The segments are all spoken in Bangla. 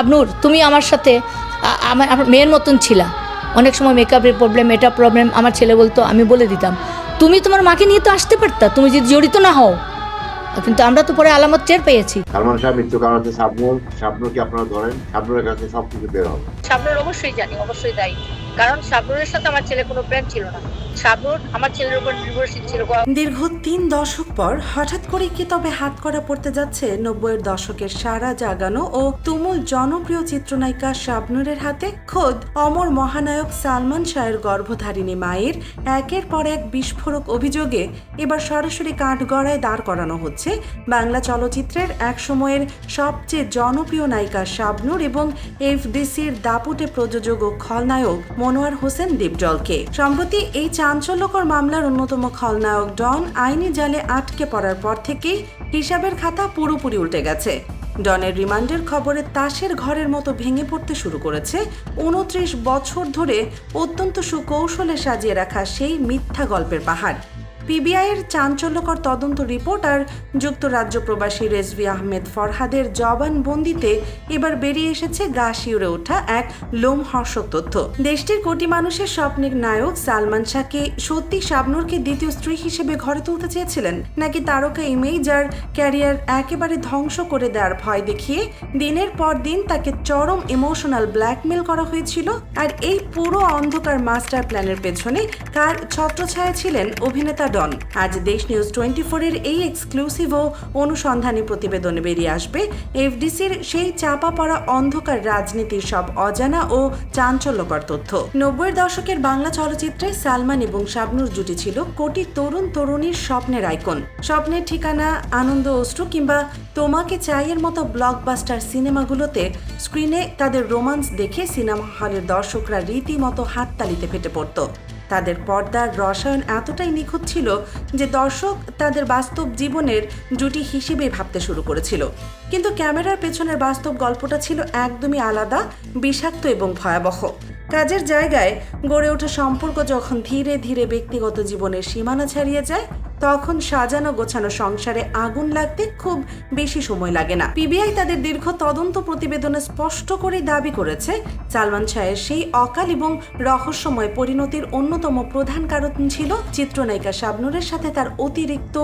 শাবনূর, তুমি আমার সাথে আমার মেয়ের মতন ছিলা। অনেক সময় মেকআপের প্রবলেম, এটা প্রবলেম, আমার ছেলে বলতো, আমি বলে দিতাম তুমি তোমার মাকে নিয়ে তো আসতে পারতা, তুমি যদি জড়িত না হও। কিন্তু আমরা তো পরে আলামত টের পেয়েছি। সালমান শাহ মৃত্যু কারণ হচ্ছে শাবনূর। শাবনূরকে আপনারা ধরেন, শাবনূরের কাছে সবকিছু বের হবে। শাবনূর অবশ্যই জানি, অবশ্যই দায়ী, কারণ শাবনূরের সাথে আমার ছেলে কোনো প্রেম ছিল না। শাবনূর আমার ছেলের উপর নির্ভরশীল ছিল। দীর্ঘ ৩ দশক পর হঠাৎ করে কি তবে হাতকড়া পড়তে যাচ্ছে ৯০-এর দশকের সারা জাগানো ও তুমুল জনপ্রিয় চিত্রনায়িকা শাবনূরের হাতে? খোদ অমর মহানায়ক সালমান শাহের গর্ভধারিণী মায়ের একের পর এক বিস্ফোরক অভিযোগে এবার সরাসরি কাঠগড়ায় দাঁড় করানো হচ্ছে বাংলা চলচ্চিত্রের এক সময়ের সবচেয়ে জনপ্রিয় নায়িকা শাবনূর এবং এফডিসির দাপুটে প্রযোজক ও খলনায়ক মনোয়ার হোসেন দীপজলকে। সম্প্রতি এই চাঞ্চল্যকর মামলার অন্যতম খলনায়ক ডন আইনি জালে আটকে পড়ার পর থেকেই হিসাবের খাতা পুরোপুরি উল্টে গেছে। ডনের রিমান্ডের খবরে তাসের ঘরের মতো ভেঙে পড়তে শুরু করেছে ২৯ বছর ধরে অত্যন্ত সুকৌশলে সাজিয়ে রাখা সেই মিথ্যা গল্পের পাহাড়। পিবিআইয়ের চাঞ্চল্যকর তদন্ত রিপোর্ট আর যুক্তরাজ্য প্রবাসী রেজভী আহমেদ ফরহাদের জবানবন্দিতে এবার বেরিয়ে এসেছে গা শিউরে ওঠা এক লোমহর্ষক তথ্য। দেশটির কোটি মানুষের স্বপ্নের নায়ক সালমান শাহকে সত্যি শাবনূরকে দ্বিতীয় স্ত্রী হিসেবে ঘরে তুলতে চেয়েছিলেন, নাকি তারকা ইমেজ আর ক্যারিয়ার একেবারে ধ্বংস করে দেওয়ার ভয় দেখিয়ে দিনের পর দিন তাকে চরম ইমোশনাল ব্ল্যাকমেল করা হয়েছিল? আর এই পুরো অন্ধকার মাস্টার প্ল্যানের পেছনে কার ছত্রছায়া ছিলেন অভিনেতা ডন? আজ দেশ নিউজ 24 এর এই এক্সক্লুসিভ ও অনুসন্ধানী প্রতিবেদনে বেরিয়ে আসবে এফডিসির সেই চাপা পড়া অন্ধকার রাজনীতির সব অজানা ও চাঞ্চল্যকর তথ্য। ৯০-এর দশকের বাংলা চলচ্চিত্রে সালমান এবং শাবনূর জুটি ছিল কোটি তরুণ তরুণীর স্বপ্নের আইকন। স্বপ্নের ঠিকানা, আনন্দ অশ্রু কিংবা তোমাকে চাইয়ের মতো ব্লকবাস্টার সিনেমাগুলোতে স্ক্রিনে তাদের রোমান্স দেখে সিনেমা হলের দর্শকরা রীতিমতো হাততালিতে ফেটে পড়ত। তাদের পর্দার রসায়ন এতটাই নিখুঁত ছিল যে দর্শক তাদের বাস্তব জীবনের জুটি হিসেবে ভাবতে শুরু করেছিল। কিন্তু ক্যামেরার পেছনের বাস্তব গল্পটা ছিল একদমই আলাদা, বিষাক্ত এবং ভয়াবহ। কাজের জায়গায় গড়ে ওঠা সম্পর্ক যখন ধীরে ধীরে ব্যক্তিগত জীবনের সীমানা ছাড়িয়ে যায়, তখন সাজানো গোছানো সংসারে আগুন লাগতে খুব বেশি সময় লাগে না। পিবিআই তাদের দীর্ঘ তদন্ত প্রতিবেদনে স্পষ্ট করে দাবি করেছে সালমান শাহের সেই অকাল এবং রহস্যময় পরিণতির অন্যতম প্রধান কারণ ছিল চিত্রনায়িকা শাবনূরের সাথে তার অতিরিক্ত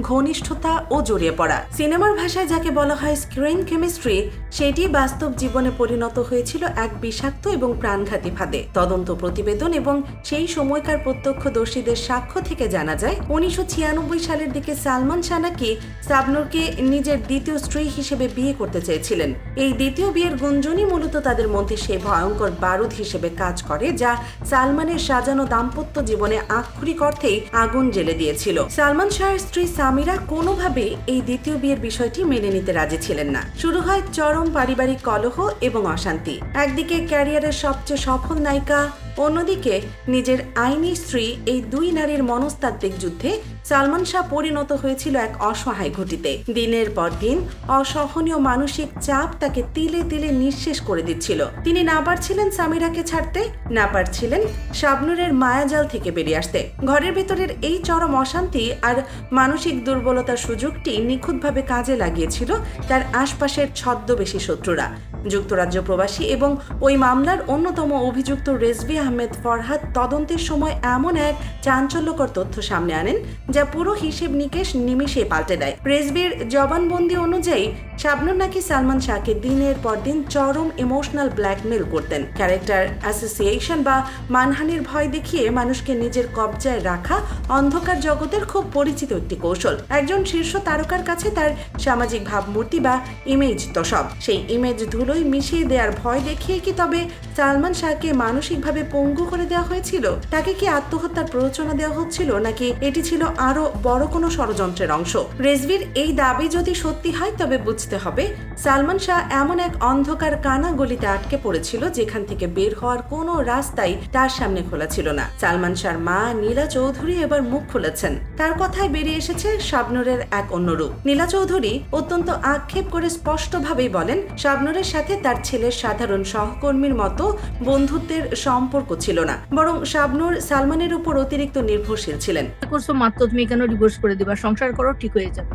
ঘনিষ্ঠতা ও জড়িয়ে পড়া। সিনেমার ভাষায় যাকে বলা হয় স্ক্রিন কেমিস্ট্রি, সেটি বাস্তব জীবনে পরিণত হয়েছিল এক বিষাক্ত এবং প্রাণঘাতী ফাঁদে। তদন্ত প্রতিবেদন এবং সেই সময়কার প্রত্যক্ষদর্শীদের সাক্ষ্য থেকে জানা যায় ১৯৯৬ সালের দিকে সালমান শাহ নাকি শাবনূরকে নিজের দ্বিতীয় স্ত্রী হিসেবে বিয়ে করতে চেয়েছিলেন। এই দ্বিতীয় বিয়ের গুঞ্জনই মূলত তাদের মধ্যে সেই ভয়ঙ্কর বারুদ হিসেবে কাজ করে যা সালমানের সাজানো দাম্পত্য জীবনে আক্ষরিক অর্থেই আগুন জ্বেলে দিয়েছিল। সালমান শাহের স্ত্রী সামিরা কোনোভাবেই এই দ্বিতীয় বিয়ের বিষয়টি মেনে নিতে রাজি ছিলেন না। শুরু হয় চরম পারিবারিক কলহ এবং অশান্তি। একদিকে ক্যারিয়ারের সবচেয়ে সফল নায়িকা, অন্যদিকে নিজের আইনি স্ত্রী, এই দুই নারীর মনস্তাত্ত্বিক যুদ্ধে সালমান শাহ পরিণত হয়েছিল এক অসহায় ঘটিতে। দিনের পর দিন অসহনীয় মানসিক চাপ তাকে তিলে তিলে নিঃশেষ করে দিচ্ছিল। তিনি না পারছিলেন সামিরাকে ছাড়তে, না পারছিলেন শাবনূরের মায়াজাল থেকে বেরিয়ে আসতে। ঘরের ভেতরের এই চরম অশান্তি আর মানসিক দুর্বলতার সুযোগটি নিখুঁতভাবে কাজে লাগিয়েছিল তার আশপাশের ছদ্মবেশী শত্রুরা। যুক্তরাজ্য প্রবাসী এবং ওই মামলার অন্যতম অভিযুক্ত রেজভী আহমেদ ফরহাদ তদন্তের সময় এমন এক চাঞ্চল্যকর তথ্য সামনে আনেন যা পুরো হিসেব নিকেশ নিমিষে পাল্টে দেয়। রেজভীর জবানবন্দি অনুযায়ী শাবনূর নাকি সালমান শাহকে দিনের পর দিন চরম ইমোশনাল ব্ল্যাকমেল করতেন। ক্যারেক্টার অ্যাসোসিয়েশন বা মানহানির ভয় দেখিয়ে মানুষকে নিজের কবজায় রাখা অন্ধকার জগতের খুব পরিচিত একটি কৌশল। একজন শীর্ষ তারকার কাছে তার সামাজিক ভাবমূর্তি বা ইমেজ তো সব, সেই ইমেজ ধুলোয় মিশিয়ে দেওয়ার ভয় দেখিয়ে কি তবে সালমান শাহকে মানসিকভাবে পঙ্গু করে দেওয়া হয়েছিল? তাকে কি আত্মহত্যার প্ররোচনা দেওয়া হচ্ছিল, নাকি এটি ছিল আরো বড় কোনো ষড়যন্ত্রের অংশ? রেজভীর এই দাবি যদি সত্যি হয় তবে বুঝতে হবে সালমান শাহ এমন এক অন্ধকার কানা গলিতে আটকে পড়েছিল যেখান থেকে বের হওয়ার কোনো রাস্তাই তার সামনে খোলা ছিল না। সালমান শাহর মা নীলা চৌধুরী এবার মুখ খুলেছেন। তার কথায় বেরিয়ে এসেছে শাবনূরের এক অন্য রূপ। নীলা চৌধুরী অত্যন্ত আক্ষেপ করে স্পষ্টভাবেই বলেন শাবনূরের সাথে তার ছেলের সাধারণ সহকর্মীর মতো বন্ধুত্বের সম্পর্ক ছিল না, বরং শাবনূর সালমানের উপর অতিরিক্ত নির্ভরশীল ছিলেন। করছো মাত্র, তুমি কেন ডিভোর্স করে দিবা? সংসার করো, ঠিক হয়ে যাবে।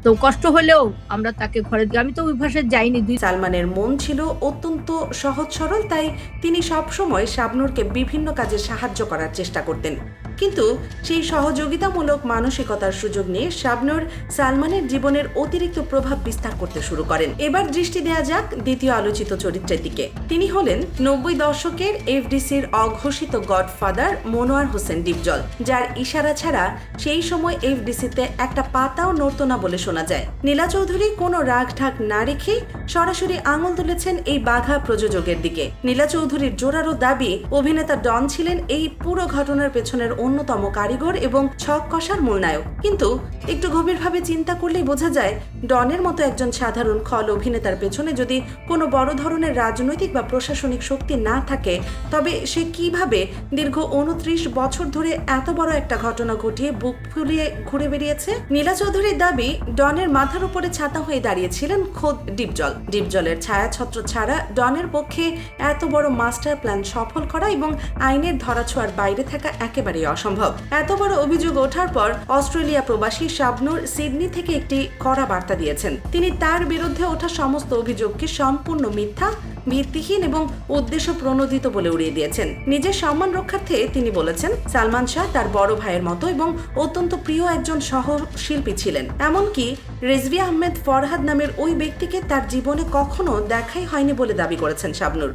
তো কষ্ট হলেও আমরা তাকে ঘরে দিই। আমি তো ওই ভাষায় যাইনি। সালমানের মন ছিল অত্যন্ত সহজ সরল, তাই তিনি সবসময় শাবনূরকে বিভিন্ন কাজে সাহায্য করার চেষ্টা করতেন। কিন্তু সেই সহযোগিতামূলক মানসিকতার সুযোগ নিয়ে শাবনূর সালমানের জীবনের অতিরিক্ত প্রভাব বিস্তার করতে শুরু করেন। এবার দৃষ্টি দেয়া যাক দ্বিতীয় আলোচিত চরিত্রের দিকে। তিনি হলেন 90 দশকের এফডিসির অঘোষিত গডফাদার মনোয়ার হোসেন ডিপজল, যার ইশারা ছাড়া সেই সময় এফডিসিতে একটা পাতাও নড়ত না বলে শোনা যায়। নীলা চৌধুরী কোনো রাগ ঢাক না রেখে সরাসরি আঙুল তুলেছেন এই বাঘা প্রযোজকের দিকে। নীলা চৌধুরীর জোরালো দাবি, অভিনেতা ডন ছিলেন এই পুরো ঘটনার পেছনের অন্যতম কারিগর এবং ছক কষার মূল নায়ক। কিন্তু একটু গভীরভাবে চিন্তা করলেই বোঝা যায়, ডনের মতো একজন সাধারণ খল অভিনেতার পেছনে যদি কোনো বড় ধরনের রাজনৈতিক বা প্রশাসনিক শক্তি না থাকে, তবে সে কিভাবে দীর্ঘ 29 বছর ধরে এত বড় একটা ঘটনা ঘটিয়ে বুক ফুলিয়ে ঘুরে বেরিয়েছে। নীলা চৌধুরীর দাবি, ডনের মাথার উপরে ছাতা হয়ে দাঁড়িয়েছিলেন খোদ ডিপজল। ডিপজলের ছায়াছত্র ছাড়া ডনের পক্ষে এত বড় মাস্টার প্ল্যান সফল করা এবং আইনের ধরাছোঁয়ার বাইরে থাকা একেবারেই অসম্ভব। এত বড় অভিযোগ ওঠার পর অস্ট্রেলিয়া প্রবাসী শাবনূর সিডনি থেকে একটি কড়া বার্তা দিয়েছেন। তিনি তার বিরুদ্ধে ওঠা সমস্ত অভিযোগকে সম্পূর্ণ মিথ্যা, ভিত্তিহীন এবং উদ্দেশ্য প্রণোদিত বলে উড়িয়ে দিয়েছেন। নিজের সম্মান রক্ষার্থে তিনি বলেছেন, সালমান শাহ তার বড় ভাইয়ের মতো এবং অত্যন্ত প্রিয় একজন সহশিল্পী ছিলেন। এমনকি রেজভি আহমেদ ফরহাদ নামের ওই ব্যক্তিকে তার জীবনে কখনো দেখাই হয়নি বলে দাবি করেছেন শাবনূর।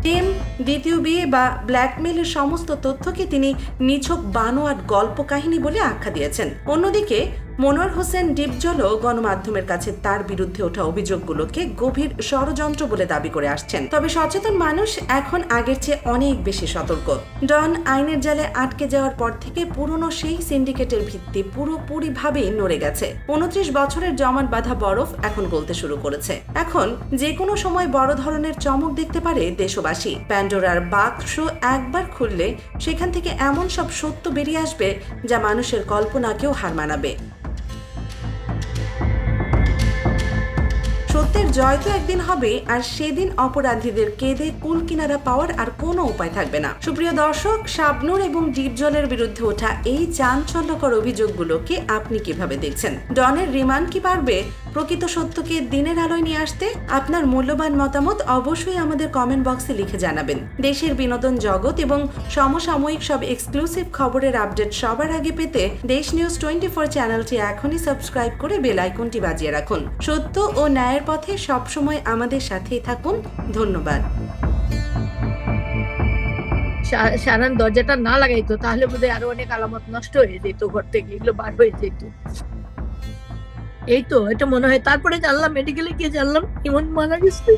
টিম, দ্বিতীয় বিয়ে বা ব্ল্যাকমেইলের সমস্ত তথ্যকে তিনি নিছক বানোয়াট গল্প কাহিনী বলে আখ্যা দিয়েছেন। অন্যদিকে মনোয়ার হোসেন ডিপজলও গণমাধ্যমের কাছে তার বিরুদ্ধে ওঠা অভিযোগগুলোকে গভীর ষড়যন্ত্র বলে দাবি করে আসছেন। তবে সচেতন মানুষ এখন আগের চেয়ে অনেক বেশি সতর্ক। ডন আইনের জালে আটকে যাওয়ার পর থেকে পুরনো সেই সিন্ডিকেটের ভিত্তি পুরোপুরিভাবে নড়ে গেছে। 29 বছরের জমাট বাঁধা বরফ এখন গলতে শুরু করেছে। এখন যে কোনো সময় বড় ধরনের চমক দেখতে পারে দেশবাসী। প্যান্ডোরার বাক্স একবার খুললে সেখান থেকে এমন সব সত্য বেরিয়ে আসবে যা মানুষের কল্পনাকেও হার মানাবে। সত্যের জয় তো একদিন হবে, আর সেদিন অপরাধীদের কেঁদে কুল কিনারা পাওয়ার আর কোনো উপায় থাকবে না। সুপ্রিয় দর্শক, শাবনূর এবং ডিপজলের বিরুদ্ধে ওঠা এই চাঞ্চল্যকর অভিযোগগুলোকে আপনি কিভাবে দেখছেন? ডনের রিমান্ড কি পারবে প্রকৃত সত্যকে দিনের আলোয় নিয়ে আসতে? আপনার মূল্যবান মতামত অবশ্যই আমাদের কমেন্ট বক্সে লিখে জানাবেন। দেশের বিনোদন জগৎ এবং সমসাময়িক সব এক্সক্লুসিভ খবরের আপডেট সবার আগে পেতে দেশ নিউজ 24 চ্যানেলটি এখনই সাবস্ক্রাইব করে বেল আইকনটি বাজিয়ে রাখুন। সত্য ও ন্যায়ের পথে সবসময় আমাদের সাথেই থাকুন। ধন্যবাদ। সারান দরজাটা না লাগাইতো তাহলে বোধহয় আরো অনেক আলামত নষ্ট হয়ে যেত, ঘর থেকে এগুলো বার হয়ে যেত। এই তো এটা মনে হয়। তারপরে জানলাম, মেডিকেলে গিয়ে জানলাম ইমন মারা গেছে।